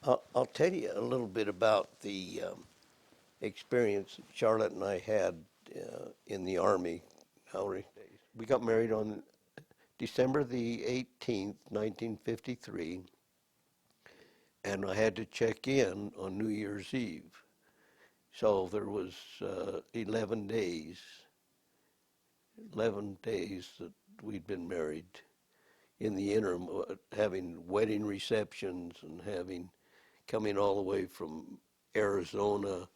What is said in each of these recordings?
I'll tell you a little bit about the experience Charlotte and I had in the Army. We got married on December the 18th, 1953, and I had to check in on New Year's Eve. So there was 11 days that we'd been married. In the interim, having wedding receptions and having coming all the way from Arizona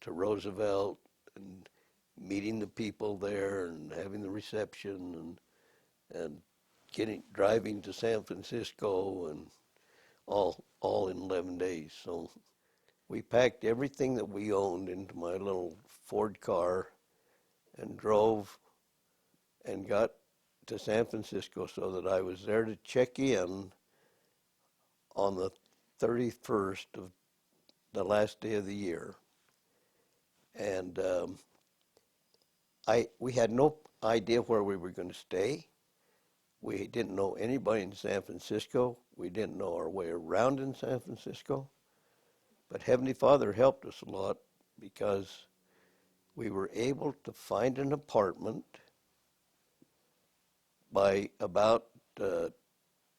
to Roosevelt and meeting the people there and having the reception and getting driving to San Francisco and all in 11 days. So we packed everything that we owned into my little Ford car and drove and got to San Francisco so that I was there to check in on the 31st of the last day of the year. And we had no idea where we were going to stay. We didn't know anybody in San Francisco. We didn't know our way around in San Francisco. But Heavenly Father helped us a lot because we were able to find an apartment by about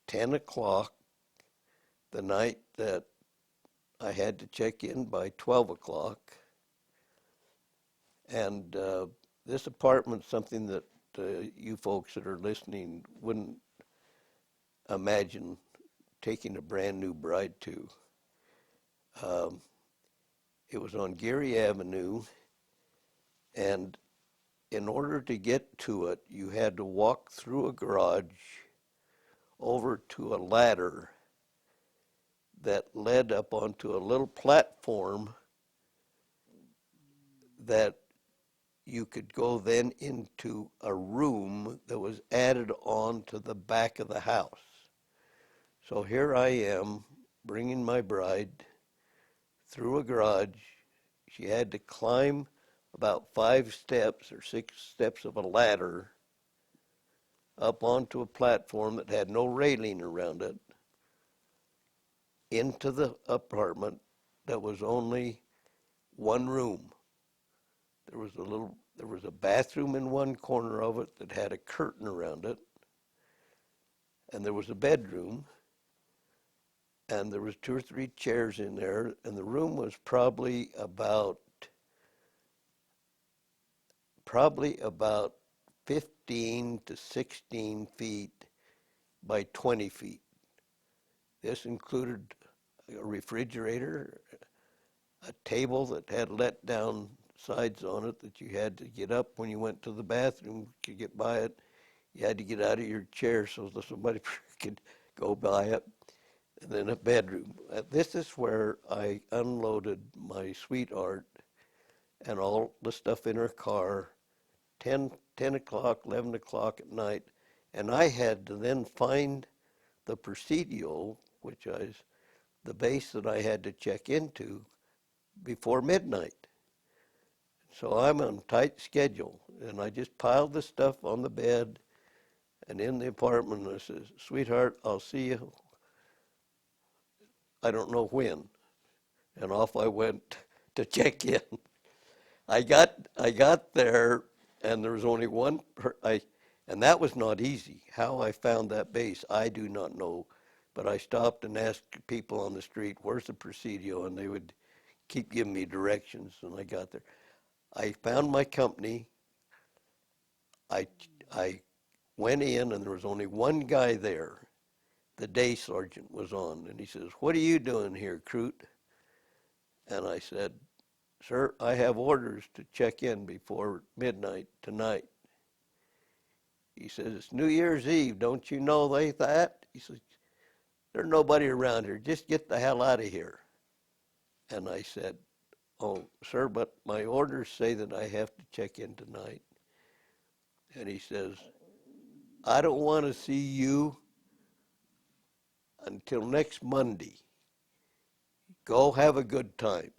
10 o'clock the night that I had to check in by 12 o'clock. And this apartment's something that you folks that are listening wouldn't imagine taking a brand new bride to. It was on Geary Avenue, and in order to get to it, you had to walk through a garage over to a ladder that led up onto a little platform that you could go then into a room that was added on to the back of the house. So here I am bringing my bride through a garage. She had to climb about 5 steps or 6 steps of a ladder up onto a platform that had no railing around it into the apartment that was only one room. There was a bathroom in one corner of it that had a curtain around it, and there was a bedroom, and there was 2 or 3 chairs in there, and the room was probably about 15 to 16 feet by 20 feet. This included a refrigerator, a table that had let down sides on it that you had to get up when you went to the bathroom to get by it. You had to get out of your chair so that somebody could go by it. And then a bedroom. This is where I unloaded my sweetheart and all the stuff in her car 10 o'clock, 11 o'clock at night. And I had to then find the Presidio, which is the base that I had to check into before midnight. So I'm on a tight schedule, and I just piled the stuff on the bed and in the apartment, and I said, sweetheart, I'll see you, I don't know when. And off I went to check in. I got there, and there was only one, and that was not easy. How I found that base, I do not know. But I stopped and asked people on the street, where's the Presidio? And they would keep giving me directions, and I got there. I found my company. I went in, and there was only one guy there. The day sergeant was on, and he says, what are you doing here, Crute? And I said, sir, I have orders to check in before midnight tonight. He says, it's New Year's Eve. Don't you know that? He says, there's nobody around here. Just get the hell out of here. And I said, oh, sir, but my orders say that I have to check in tonight. And he says, I don't want to see you until next Monday. Go have a good time.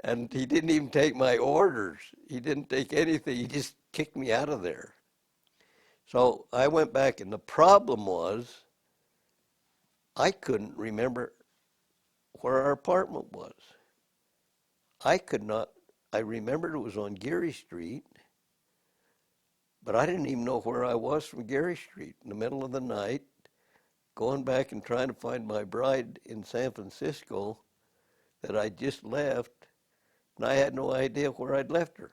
And he didn't even take my orders. He didn't take anything. He just kicked me out of there. So I went back, and the problem was I couldn't remember where our apartment was. I could not, I remembered it was on Geary Street, but I didn't even know where I was from Geary Street. In the middle of the night, going back and trying to find my bride in San Francisco that I just left, and I had no idea where I'd left her.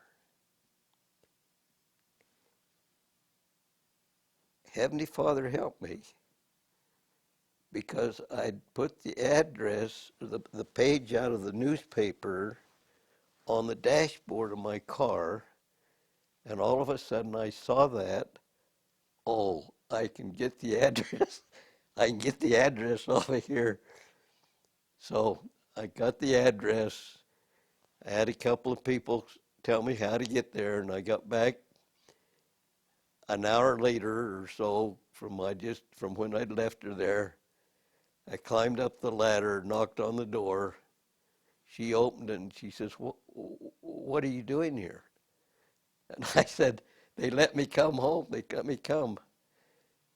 Heavenly Father, help me, because I'd put the address, the page out of the newspaper on the dashboard of my car, and all of a sudden I saw that. Oh, I can get the address. I can get the address off of here. So I got the address. I had a couple of people tell me how to get there, and I got back an hour later or so from when I'd left her there. I climbed up the ladder, knocked on the door. She opened it and she says, "What are you doing here?" And I said, "They let me come home. They let me come."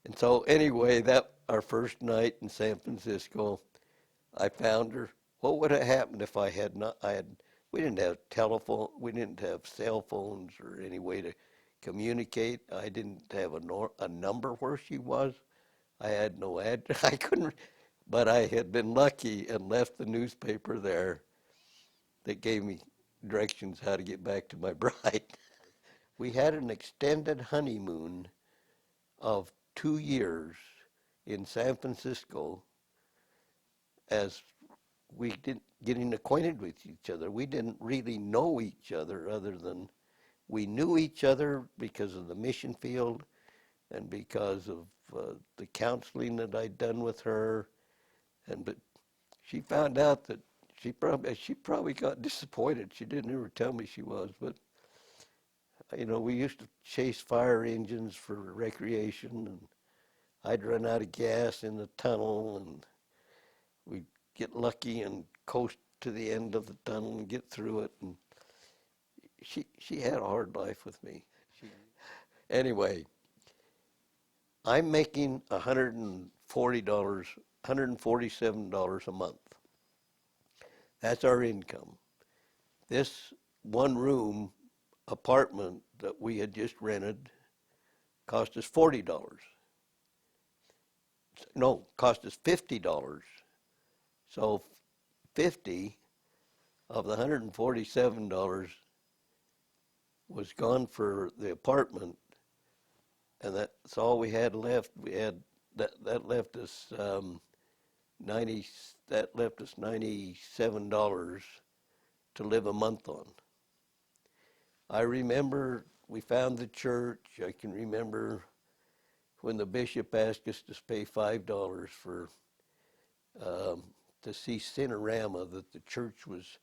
And so anyway, that our first night in San Francisco, I found her. What would have happened if I had not? We didn't have telephone. We didn't have cell phones or any way to communicate. I didn't have a number where she was. I had no address. I couldn't. But I had been lucky and left the newspaper there that gave me directions how to get back to my bride. We had an extended honeymoon of 2 years in San Francisco as we did getting acquainted with each other. We didn't really know each other than we knew each other because of the mission field and because of the counseling that I'd done with her. But she found out that she probably got disappointed. She didn't ever tell me she was, but we used to chase fire engines for recreation, and I'd run out of gas in the tunnel, and we'd get lucky and coast to the end of the tunnel and get through it. And she had a hard life with me. Anyway, I'm making $147 a month. That's our income. This one-room apartment that we had just rented cost us $40. No, cost us $50. So 50 of the $147 was gone for the apartment, and that's all we had left. We had that left us 90. That left us $97 to live a month on. I remember we found the church. I can remember when the bishop asked us to pay $5 for to see Cinerama that the church was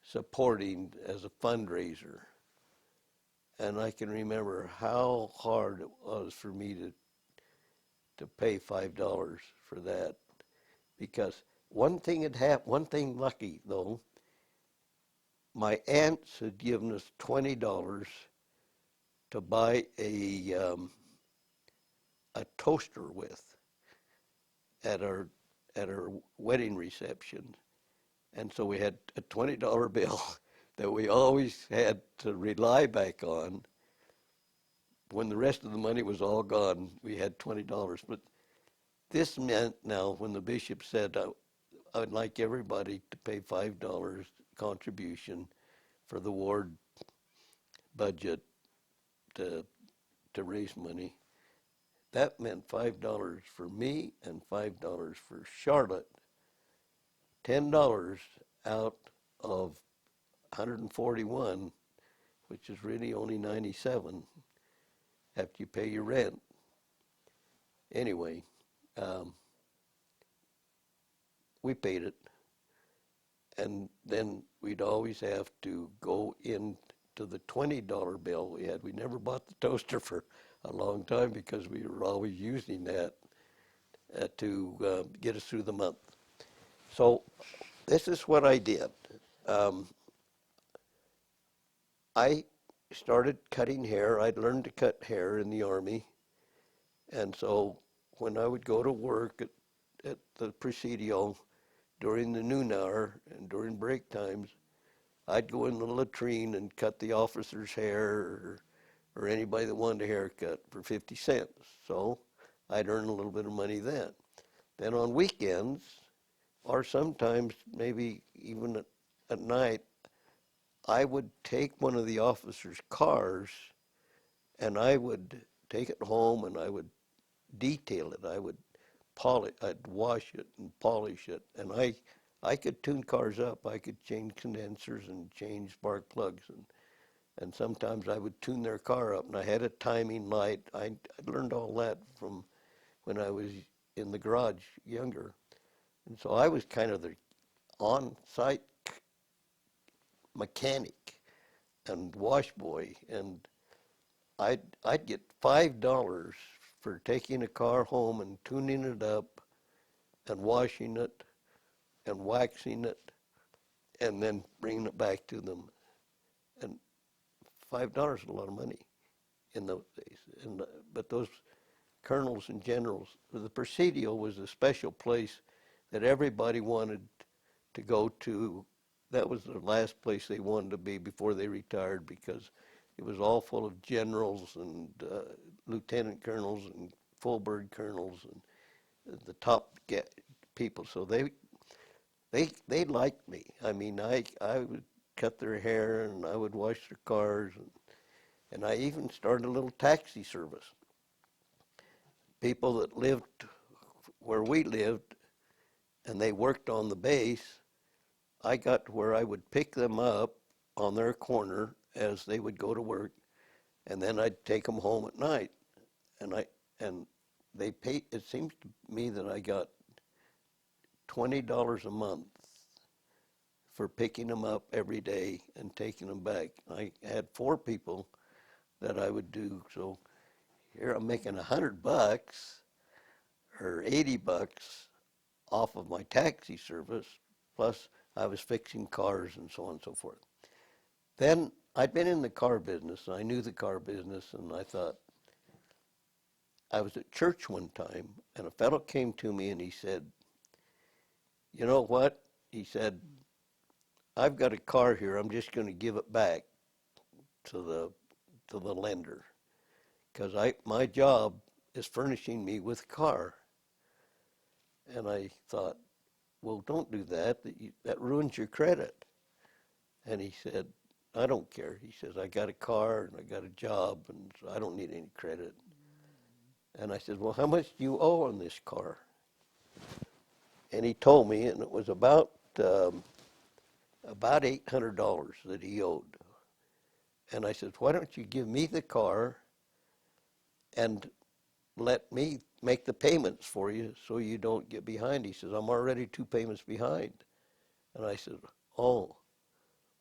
supporting as a fundraiser. And I can remember how hard it was for me to pay $5 for that, because one thing had happened. One thing lucky though, my aunts had given us $20 to buy a toaster with at our wedding reception, and so we had a $20 bill that we always had to rely back on. When the rest of the money was all gone, we had $20. But this meant now when the bishop said, I would like everybody to pay $5 contribution for the ward budget to raise money, that meant $5 for me and $5 for Charlotte. $10 out of 141, which is really only 97 after you pay your rent. Anyway, we paid it, and then we'd always have to go into the $20 bill we had. We never bought the toaster for a long time because we were always using that to get us through the month. So this is what I did. I started cutting hair. I'd learned to cut hair in the Army. And so when I would go to work at the Presidio during the noon hour and during break times, I'd go in the latrine and cut the officer's hair or anybody that wanted a haircut for 50 cents. So I'd earn a little bit of money then. Then on weekends, or sometimes maybe even at night, I would take one of the officers' cars and I would take it home and I would detail it. I would polish, I'd wash it and polish it. And I could tune cars up. I could change condensers and change spark plugs. And sometimes I would tune their car up. And I had a timing light. I learned all that from when I was in the garage younger. And so I was kind of the on-site mechanic and wash boy. And I'd get $5 for taking a car home and tuning it up and washing it and waxing it and then bringing it back to them. And $5 is a lot of money in those days. But those colonels and generals, the Presidio was a special place that everybody wanted to go to. That was the last place they wanted to be before they retired, because it was all full of generals and lieutenant colonels and full bird colonels and the top people. So they liked me. I mean, I would cut their hair and I would wash their cars, and I even started a little taxi service. People that lived where we lived and they worked on the base, I got to where I would pick them up on their corner as they would go to work, and then I'd take them home at night. And they paid. It seems to me that I got $20 a month for picking them up every day and taking them back. I had 4 people that I would do. So here I'm making $100 or $80 off of my taxi service, plus I was fixing cars and so on and so forth. Then I'd been in the car business, and I knew the car business, and I thought, I was at church one time, and a fellow came to me and he said, you know what? He said, I've got a car here, I'm just going to give it back to the lender, because my job is furnishing me with a car. And I thought, well, don't do that. That ruins your credit. And he said, I don't care. He says, I got a car and I got a job, and so I don't need any credit. And I said, well, how much do you owe on this car? And he told me, and it was about $800 that he owed. And I said, why don't you give me the car and let me make the payments for you so you don't get behind? He says, I'm already 2 payments behind. And I said, oh,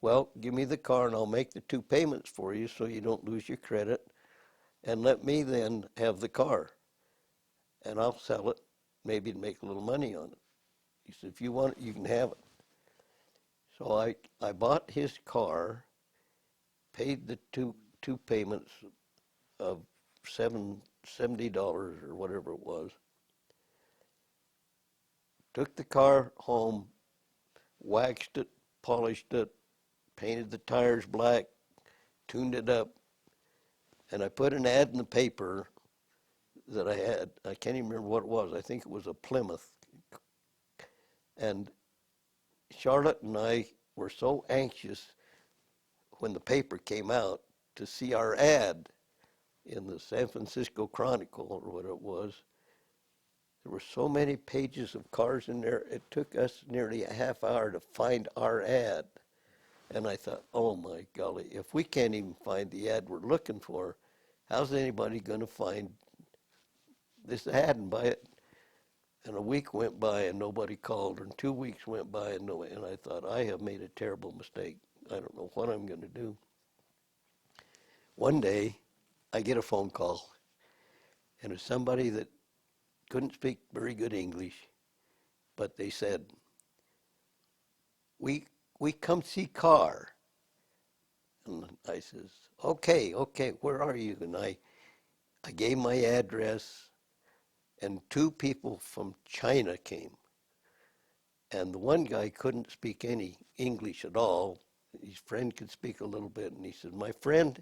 well, give me the car and I'll make the 2 payments for you so you don't lose your credit, and let me then have the car. And I'll sell it, maybe to make a little money on it. He said, if you want it, you can have it. So I bought his car, paid the two payments of $70 or whatever it was, took the car home, waxed it, polished it, painted the tires black, tuned it up, and I put an ad in the paper that I had. I can't even remember what it was. I think it was a Plymouth. And Charlotte and I were so anxious when the paper came out to see our ad in the San Francisco Chronicle or what it was. There were so many pages of cars in there, it took us nearly a half hour to find our ad. And I thought, oh my golly, if we can't even find the ad we're looking for, how's anybody going to find this ad and buy it? And a week went by and nobody called, and 2 weeks went by and nobody. And I thought, I have made a terrible mistake. I don't know what I'm going to do. One day, I get a phone call, and it's somebody that couldn't speak very good English, but they said, we come see car. And I says, okay, where are you? And I gave my address, and two people from China came. And the one guy couldn't speak any English at all. His friend could speak a little bit, and he said, my friend,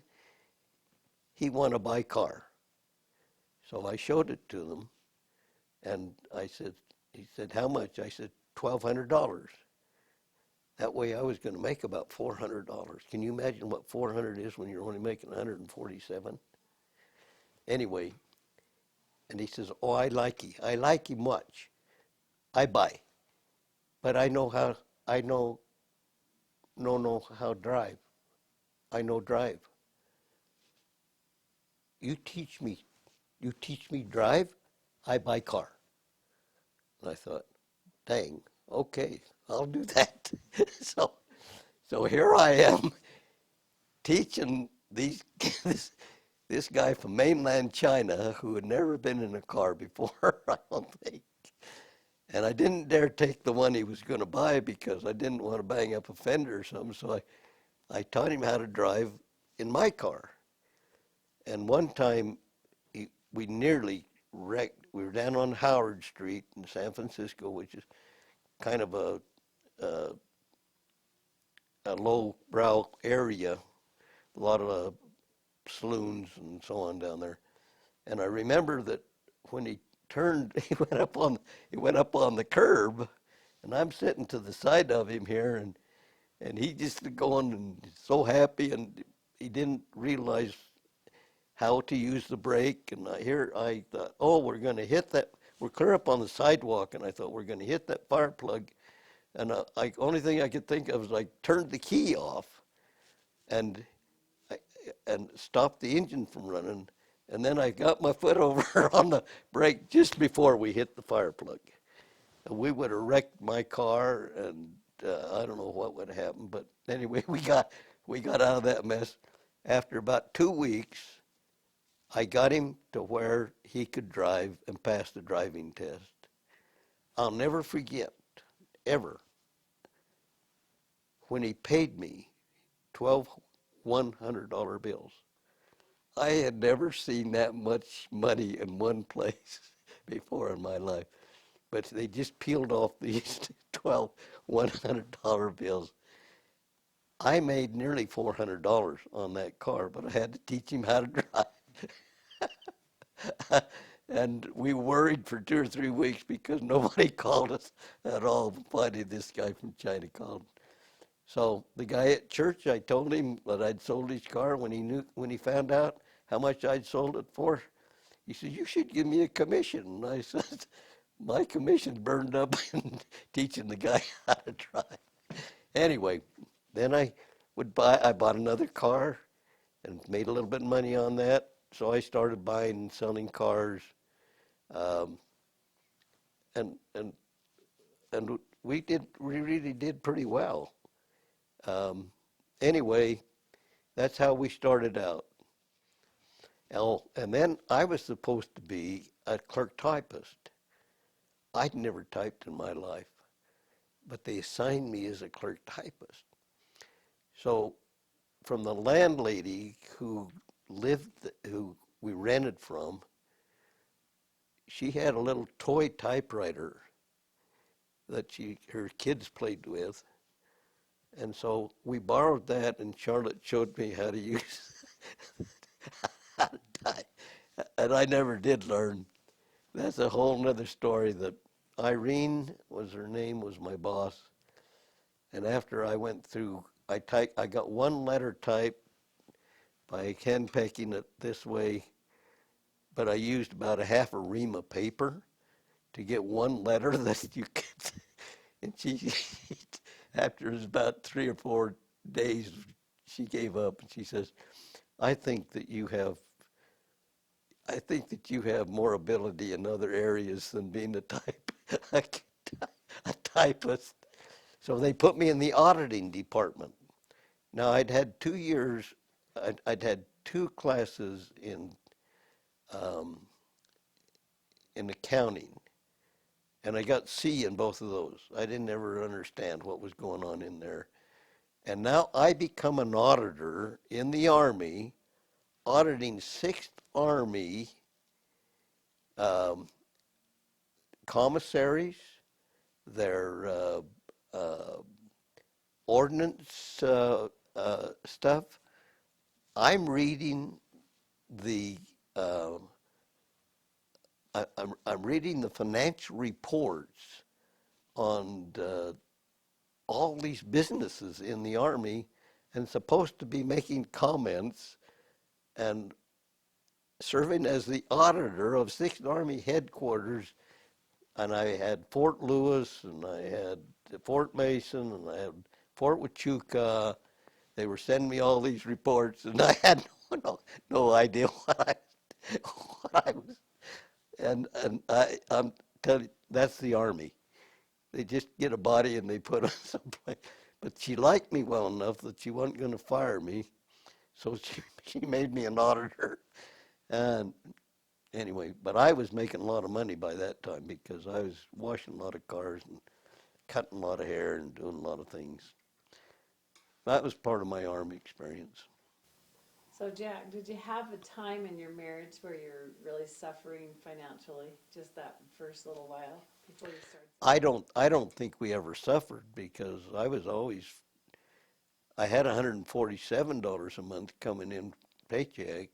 he want to buy car. So I showed it to them, and I said, he said, how much? I said, $1,200. That way I was going to make about $400. Can you imagine what 400 is when you're only making 147? Anyway, and he says, oh, I like you. I like you much. I buy. But I know how, I know how drive. I know drive. You teach me drive, I buy car. And I thought, dang, okay, I'll do that. so, so here I am teaching this guy from mainland China who had never been in a car before, I don't think. And I didn't dare take the one he was going to buy because I didn't want to bang up a fender or something. So I taught him how to drive in my car. And one time we nearly wrecked. We were down on Howard Street in San Francisco, which is kind of a low-brow area, a lot of saloons and so on down there. And I remember that when he turned, he went up on the curb, and I'm sitting to the side of him here, and he just going and so happy, and he didn't realize how to use the brake. And I thought, oh, we're going to hit that. We're clear up on the sidewalk, and I thought we're going to hit that fire plug. And only thing I could think of was I turned the key off, and stopped the engine from running. And then I got my foot over on the brake just before we hit the fire plug. And we would have wrecked my car, and I don't know what would have happened. But anyway, we got out of that mess. After about 2 weeks, I got him to where he could drive and pass the driving test. I'll never forget, ever, when he paid me 12 $100 bills. I had never seen that much money in one place before in my life. But they just peeled off these 12 $100 bills. I made nearly $400 on that car, but I had to teach him how to drive. And we worried for 2 or 3 weeks because nobody called us at all. Finally, this guy from China called. So the guy at church, I told him that I'd sold his car. When he found out how much I'd sold it for, he said, you should give me a commission. And I said, my commission's burned up in teaching the guy how to drive. Anyway, then I bought another car and made a little bit of money on that. So I started buying and selling cars. And we really did pretty well. Anyway, that's how we started out. And then I was supposed to be a clerk typist. I'd never typed in my life, but they assigned me as a clerk typist. So from the landlady who we rented from, she had a little toy typewriter that her kids played with. And so we borrowed that, and Charlotte showed me how to use how to type. And I never did learn. That's a whole nother story. That Irene was her name, was my boss. And after I went through, I got one letter typed by hand pecking it this way, but I used about a half a ream of paper to get one letter that you could. And she, after about 3 or 4 days, she gave up, and she says, I think that you have more ability in other areas than being a typist. So they put me in the auditing department. Now I'd had 2 years, I'd had 2 classes in accounting, and I got C in both of those. I didn't ever understand what was going on in there. And now I become an auditor in the Army, auditing 6th Army commissaries, their uh, ordnance stuff. I'm reading the uh, I'm reading the financial reports on all these businesses in the Army and supposed to be making comments and serving as the auditor of 6th Army headquarters. And I had Fort Lewis, and I had Fort Mason, and I had Fort Huachuca. They were sending me all these reports, and I had no idea what I was. I'm telling you, that's the Army. They just get a body and they put on someplace. But she liked me well enough that she wasn't going to fire me, so she made me an auditor. And anyway, but I was making a lot of money by that time because I was washing a lot of cars and cutting a lot of hair and doing a lot of things. That was part of my Army experience. So Jack, did you have a time in your marriage where you're really suffering financially, just that first little while before you started? I don't think we ever suffered because I had $147 a month coming in paycheck,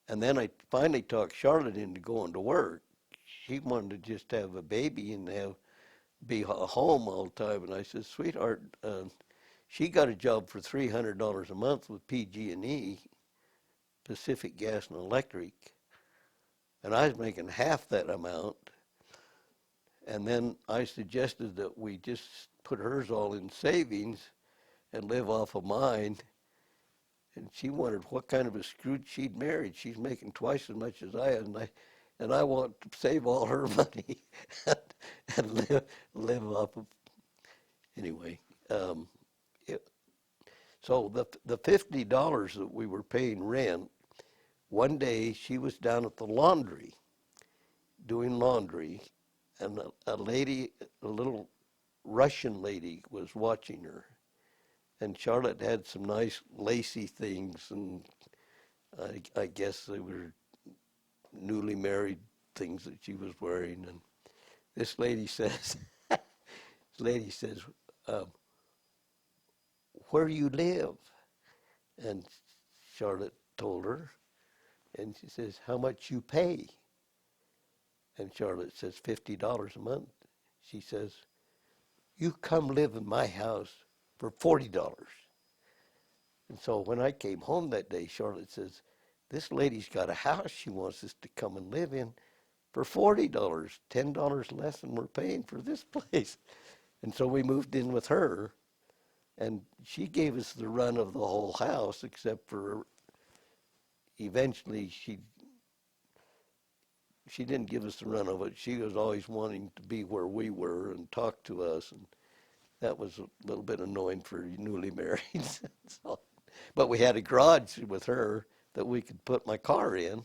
and then I finally talked Charlotte into going to work. She wanted to just have a baby and be home all the time, and I said, sweetheart, she got a job for $300 a month with PG&E, Pacific Gas and Electric, and I was making half that amount. And then I suggested that we just put hers all in savings and live off of mine. And she wondered what kind of a Scrooge she'd married. She's making twice as much as I am, and I want to save all her money and live off of. Anyway, um, it, so the $50 that we were paying rent, one day she was down at the laundry doing laundry, and a lady, a little Russian lady, was watching her. And Charlotte had some nice lacy things, and I guess they were newly married things that she was wearing. And this lady says, uh, "Where you live?" And Charlotte told her, and she says, "How much you pay?" And Charlotte says, $50 a month. She says, "You come live in my house for $40. And so when I came home that day, Charlotte says, "This lady's got a house she wants us to come and live in for $40, $10 less than we're paying for this place." And so we moved in with her, and she gave us the run of the whole house, except for eventually she didn't give us the run of it. She was always wanting to be where we were and talk to us, and that was a little bit annoying for newly married. So, but we had a garage with her that we could put my car in,